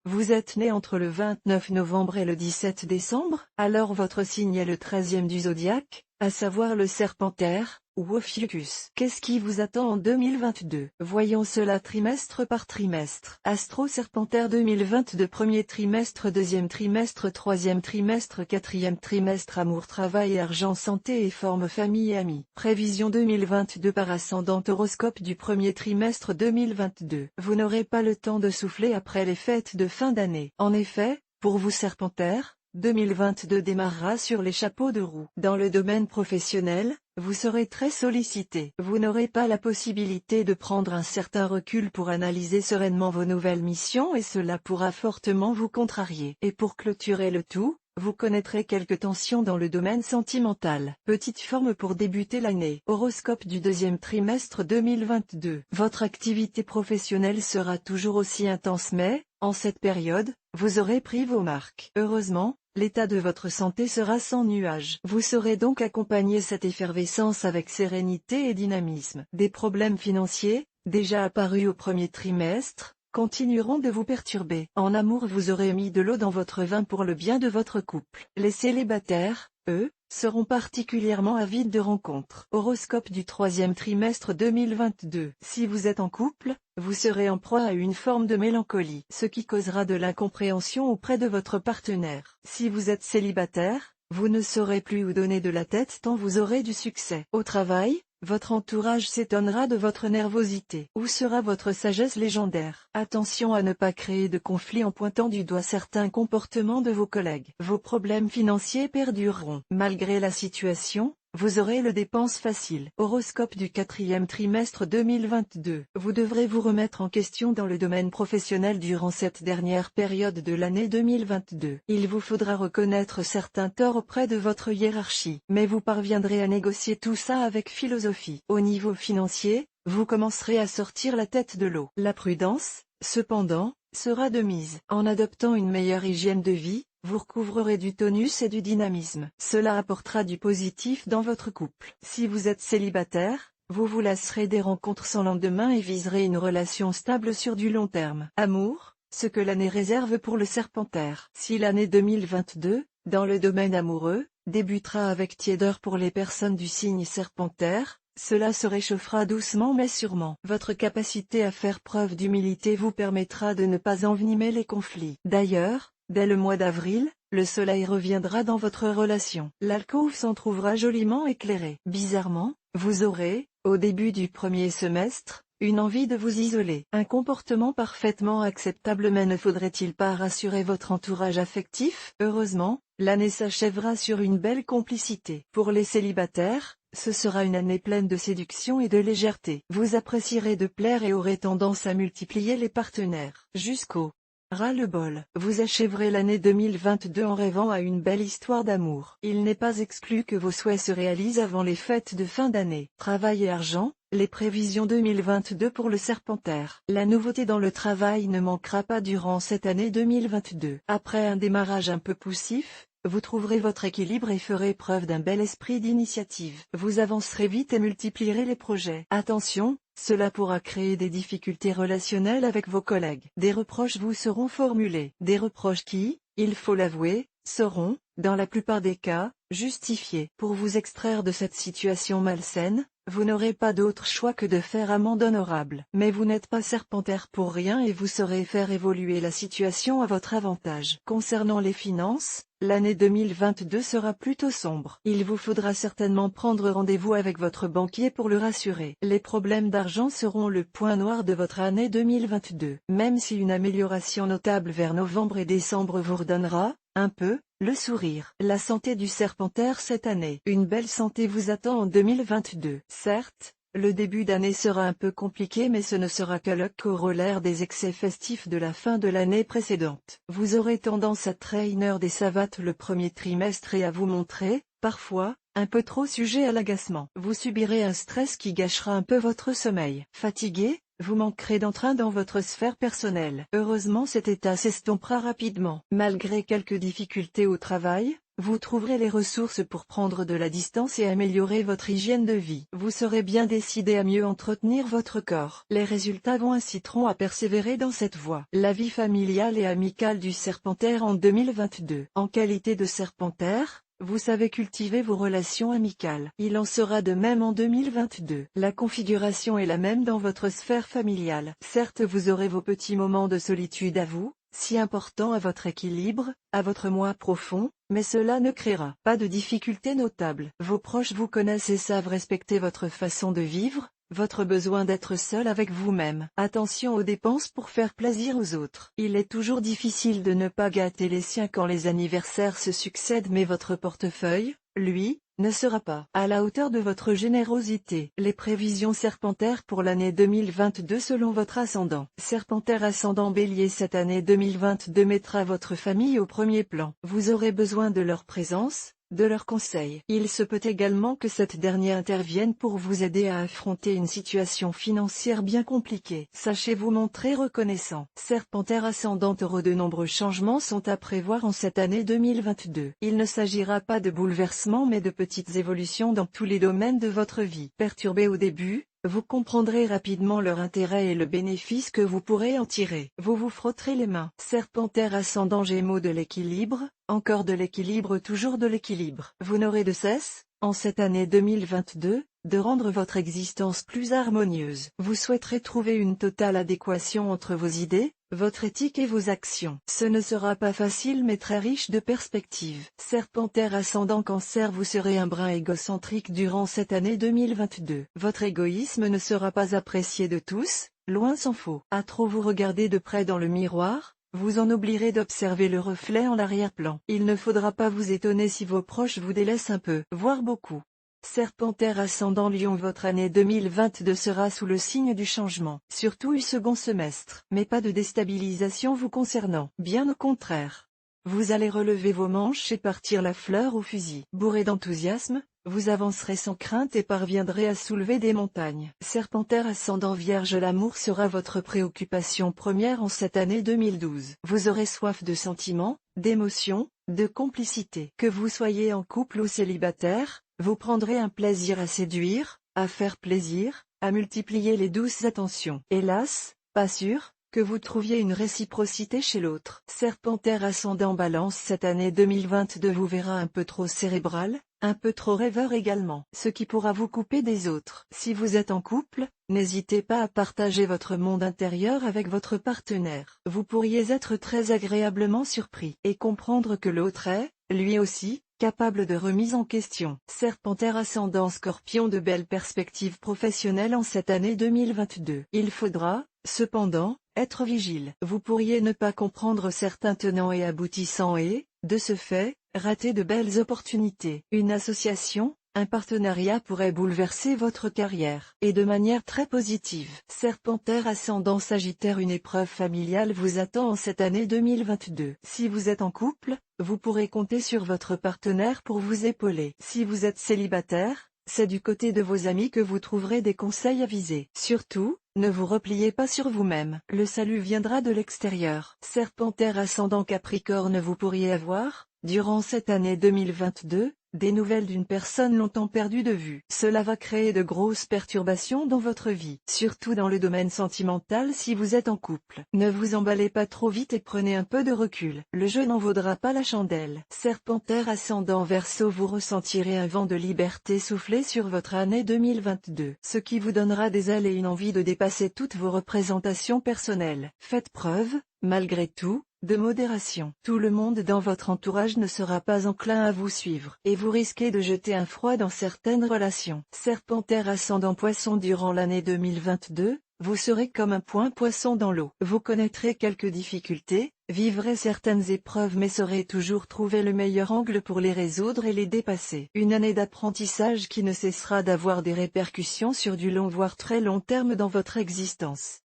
Vous êtes né entre le 29 novembre et le 17 décembre, alors votre signe est le 13e du zodiaque, à savoir le Serpentaire, ou Ophiuchus. Qu'est-ce qui vous attend en 2022? Voyons cela trimestre par trimestre. Astro Serpentaire 2022, premier trimestre, deuxième trimestre, troisième trimestre, quatrième trimestre, amour, travail et argent, santé et forme, famille et amis. Prévision 2022 par ascendant, horoscope du premier trimestre 2022. Vous n'aurez pas le temps de souffler après les fêtes de fin d'année. En effet, pour vous Serpentaire, 2022 démarrera sur les chapeaux de roue. Dans le domaine professionnel, vous serez très sollicité. Vous n'aurez pas la possibilité de prendre un certain recul pour analyser sereinement vos nouvelles missions et cela pourra fortement vous contrarier. Et pour clôturer le tout, vous connaîtrez quelques tensions dans le domaine sentimental. Petite forme pour débuter l'année. Horoscope du deuxième trimestre 2022. Votre activité professionnelle sera toujours aussi intense mais, en cette période, vous aurez pris vos marques. Heureusement, l'état de votre santé sera sans nuage. Vous saurez donc accompagner cette effervescence avec sérénité et dynamisme. Des problèmes financiers, déjà apparus au premier trimestre, continueront de vous perturber. En amour, vous aurez mis de l'eau dans votre vin pour le bien de votre couple. Les célibataires, eux, seront particulièrement avides de rencontres. Horoscope du troisième trimestre 2022. Si vous êtes en couple, vous serez en proie à une forme de mélancolie, ce qui causera de l'incompréhension auprès de votre partenaire. Si vous êtes célibataire, vous ne saurez plus où donner de la tête tant vous aurez du succès. Au travail, votre entourage s'étonnera de votre nervosité. Où sera votre sagesse légendaire? Attention à ne pas créer de conflits en pointant du doigt certains comportements de vos collègues. Vos problèmes financiers perdureront. Malgré la situation, vous aurez le dépense facile. Horoscope du quatrième trimestre 2022. Vous devrez vous remettre en question dans le domaine professionnel durant cette dernière période de l'année 2022. Il vous faudra reconnaître certains torts auprès de votre hiérarchie, mais vous parviendrez à négocier tout ça avec philosophie. Au niveau financier, vous commencerez à sortir la tête de l'eau. La prudence, cependant, sera de mise. En adoptant une meilleure hygiène de vie, vous recouvrerez du tonus et du dynamisme. Cela apportera du positif dans votre couple. Si vous êtes célibataire, vous vous lasserez des rencontres sans lendemain et viserez une relation stable sur du long terme. Amour, ce que l'année réserve pour le Serpentaire. Si l'année 2022, dans le domaine amoureux, débutera avec tiédeur pour les personnes du signe Serpentaire, cela se réchauffera doucement mais sûrement. Votre capacité à faire preuve d'humilité vous permettra de ne pas envenimer les conflits. D'ailleurs, dès le mois d'avril, le soleil reviendra dans votre relation. L'alcôve s'en trouvera joliment éclairée. Bizarrement, vous aurez, au début du premier semestre, une envie de vous isoler. Un comportement parfaitement acceptable mais ne faudrait-il pas rassurer votre entourage affectif? Heureusement, l'année s'achèvera sur une belle complicité. Pour les célibataires, ce sera une année pleine de séduction et de légèreté. Vous apprécierez de plaire et aurez tendance à multiplier les partenaires. Jusqu'au ras-le-bol. Vous achèverez l'année 2022 en rêvant à une belle histoire d'amour. Il n'est pas exclu que vos souhaits se réalisent avant les fêtes de fin d'année. Travail et argent, les prévisions 2022 pour le Serpentaire. La nouveauté dans le travail ne manquera pas durant cette année 2022. Après un démarrage un peu poussif, vous trouverez votre équilibre et ferez preuve d'un bel esprit d'initiative. Vous avancerez vite et multiplierez les projets. Attention, cela pourra créer des difficultés relationnelles avec vos collègues. Des reproches vous seront formulés. Des reproches qui, il faut l'avouer, seront, dans la plupart des cas, justifiés. Pour vous extraire de cette situation malsaine, vous n'aurez pas d'autre choix que de faire amende honorable. Mais vous n'êtes pas Serpentaire pour rien et vous saurez faire évoluer la situation à votre avantage. Concernant les finances, l'année 2022 sera plutôt sombre. Il vous faudra certainement prendre rendez-vous avec votre banquier pour le rassurer. Les problèmes d'argent seront le point noir de votre année 2022. Même si une amélioration notable vers novembre et décembre vous redonnera, un peu, le sourire. La santé du Serpentaire cette année. Une belle santé vous attend en 2022. Certes, le début d'année sera un peu compliqué mais ce ne sera que le corollaire des excès festifs de la fin de l'année précédente. Vous aurez tendance à traîner des savates le premier trimestre et à vous montrer, parfois, un peu trop sujet à l'agacement. Vous subirez un stress qui gâchera un peu votre sommeil. Fatigué, vous manquerez d'entrain dans votre sphère personnelle. Heureusement cet état s'estompera rapidement. Malgré quelques difficultés au travail, Vous trouverez les ressources pour prendre de la distance et améliorer votre hygiène de vie. Vous serez bien décidé à mieux entretenir votre corps. Les résultats vous inciteront à persévérer dans cette voie. La vie familiale et amicale du Serpentaire en 2022. En qualité de Serpentaire, vous savez cultiver vos relations amicales. Il en sera de même en 2022. La configuration est la même dans votre sphère familiale. Certes, vous aurez vos petits moments de solitude à vous, si importants à votre équilibre, à votre moi profond, mais cela ne créera pas de difficultés notables. Vos proches vous connaissent et savent respecter votre façon de vivre, votre besoin d'être seul avec vous-même. Attention aux dépenses pour faire plaisir aux autres. Il est toujours difficile de ne pas gâter les siens quand les anniversaires se succèdent, mais votre portefeuille, lui, ne sera pas à la hauteur de votre générosité. Les prévisions Serpentaire pour l'année 2022 selon votre ascendant. Serpentaire ascendant Bélier, cette année 2022 mettra votre famille au premier plan. Vous aurez besoin de leur présence, de leurs conseils. Il se peut également que cette dernière intervienne pour vous aider à affronter une situation financière bien compliquée. Sachez vous montrer reconnaissant. Serpentaire ascendant Taureau, de nombreux changements sont à prévoir en cette année 2022. Il ne s'agira pas de bouleversements mais de petites évolutions dans tous les domaines de votre vie. Perturbé au début, vous comprendrez rapidement leur intérêt et le bénéfice que vous pourrez en tirer. Vous vous frotterez les mains. Serpentaire ascendant Gémeaux, de l'équilibre, encore de l'équilibre, toujours de l'équilibre. Vous n'aurez de cesse, en cette année 2022, de rendre votre existence plus harmonieuse. Vous souhaiterez trouver une totale adéquation entre vos idées, votre éthique et vos actions. Ce ne sera pas facile mais très riche de perspectives. Serpentaire ascendant Cancer, vous serez un brin égocentrique durant cette année 2022. Votre égoïsme ne sera pas apprécié de tous, loin s'en faut. À trop vous regarder de près dans le miroir, vous en oublierez d'observer le reflet en arrière-plan. Il ne faudra pas vous étonner si vos proches vous délaissent un peu, voire beaucoup. Serpentaire ascendant Lion, votre année 2022 sera sous le signe du changement, surtout du second semestre. Mais pas de déstabilisation vous concernant, bien au contraire. Vous allez relever vos manches et partir la fleur au fusil. Bourré d'enthousiasme, vous avancerez sans crainte et parviendrez à soulever des montagnes. Serpentaire ascendant Vierge, l'amour sera votre préoccupation première en cette année 2012. Vous aurez soif de sentiments, d'émotions, de complicité. Que vous soyez en couple ou célibataire, vous prendrez un plaisir à séduire, à faire plaisir, à multiplier les douces attentions. Hélas, pas sûr que vous trouviez une réciprocité chez l'autre. Serpentaire ascendant Balance, cette année 2022 vous verra un peu trop cérébral, un peu trop rêveur également, ce qui pourra vous couper des autres. Si vous êtes en couple, n'hésitez pas à partager votre monde intérieur avec votre partenaire. Vous pourriez être très agréablement surpris et comprendre que l'autre est, lui aussi, capable de remise en question. Serpentaire ascendant Scorpion, de belles perspectives professionnelles en cette année 2022. Il faudra, cependant, être vigile. Vous pourriez ne pas comprendre certains tenants et aboutissants et, de ce fait, rater de belles opportunités. Une association, un partenariat pourrait bouleverser votre carrière, et de manière très positive. Serpentaire ascendant Sagittaire, une épreuve familiale vous attend en cette année 2022. Si vous êtes en couple, vous pourrez compter sur votre partenaire pour vous épauler. Si vous êtes célibataire, c'est du côté de vos amis que vous trouverez des conseils avisés. Surtout, ne vous repliez pas sur vous-même. Le salut viendra de l'extérieur. Serpentaire ascendant Capricorne, vous pourriez avoir, durant cette année 2022, des nouvelles d'une personne longtemps perdue de vue. Cela va créer de grosses perturbations dans votre vie, surtout dans le domaine sentimental si vous êtes en couple. Ne vous emballez pas trop vite et prenez un peu de recul. Le jeu n'en vaudra pas la chandelle. Serpentaire ascendant Verseau, vous ressentirez un vent de liberté souffler sur votre année 2022, ce qui vous donnera des ailes et une envie de dépasser toutes vos représentations personnelles. Faites preuve, malgré tout, de modération. Tout le monde dans votre entourage ne sera pas enclin à vous suivre, et vous risquez de jeter un froid dans certaines relations. Serpentaire ascendant Poisson, durant l'année 2022, vous serez comme un point poisson dans l'eau. Vous connaîtrez quelques difficultés, vivrez certaines épreuves mais saurez toujours trouver le meilleur angle pour les résoudre et les dépasser. Une année d'apprentissage qui ne cessera d'avoir des répercussions sur du long voire très long terme dans votre existence.